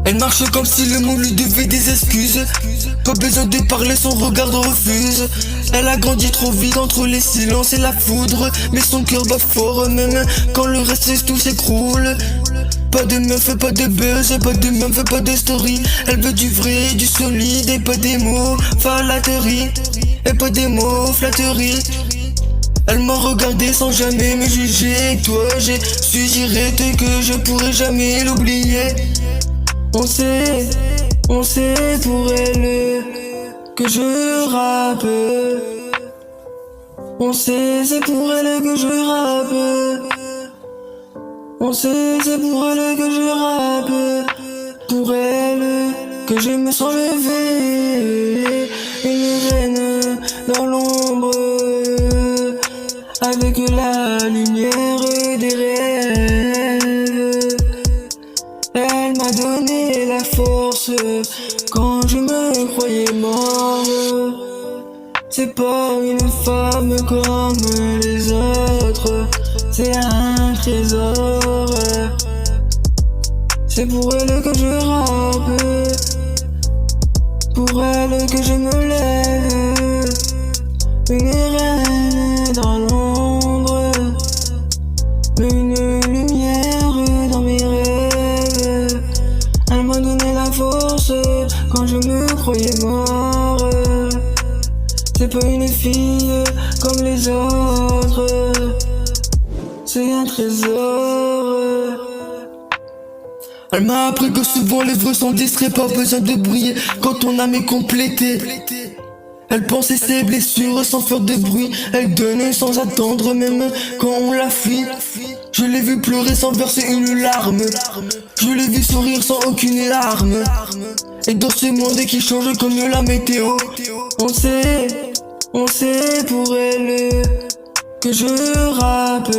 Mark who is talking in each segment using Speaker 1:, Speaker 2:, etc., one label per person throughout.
Speaker 1: Elle marche comme si le monde lui devait des excuses. Pas besoin de parler, son regard de refuse. Elle a grandi trop vite entre les silences et la foudre. Mais son cœur bat fort même quand le reste tout s'écroule. Pas de meuf, pas de buzz, pas de meuf, pas de story. Elle veut du vrai, du solide et pas des mots flatterie. Et pas des mots flatterie. Elle m'a regardé sans jamais me juger. Et toi j'ai su direct que je pourrais jamais l'oublier. On sait pour elle que je rappe. On sait c'est pour elle que je rappe. On sait c'est pour elle que je rappe. Pour elle que je me sens lever. Une reine dans l'ombre, avec la lumière des rêves. Elle m'a donné la force quand je me croyais mort. C'est pas une femme comme les autres, c'est un trésor. C'est pour elle que je rappe, pour elle que je me lève. Une reine dans l'ombre, une lumière dans mes rêves. Elle m'a donné la force quand je me croyais mort. C'est pas une fille comme les autres, c'est un trésor. Elle m'a appris que souvent les vœux sont distraits, pas besoin de briller quand ton âme est complétée. Elle pensait ses blessures sans faire de bruit. Elle donnait sans attendre même quand on la fuit. Je l'ai vu pleurer sans verser une larme. Je l'ai vu sourire sans aucune larme. Et dans ce monde qui change comme la météo, on sait pour elle que je rappe.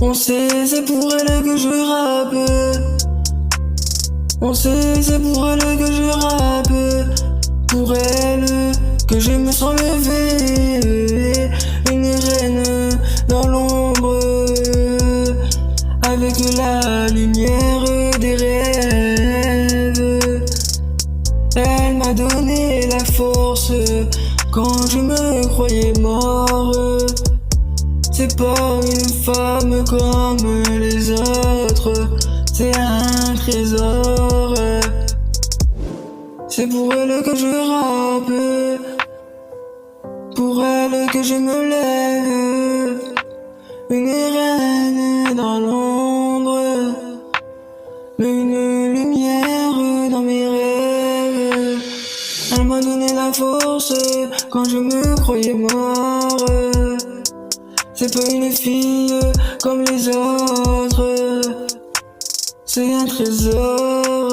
Speaker 1: On sait c'est pour elle que je rappe. On sait c'est pour elle que je rappe. Pour elle que je me sens lever. Une reine dans l'ombre, avec la lumière des rêves. Elle m'a donné la force quand je me croyais mort. C'est pas une femme comme les autres, c'est un trésor. C'est pour elle que je rappe, pour elle que je me lève. Une reine dans l'ombre, une lumière dans mes rêves. Elle m'a donné la force quand je me croyais mort. C'est pas une fille comme les autres, c'est un trésor.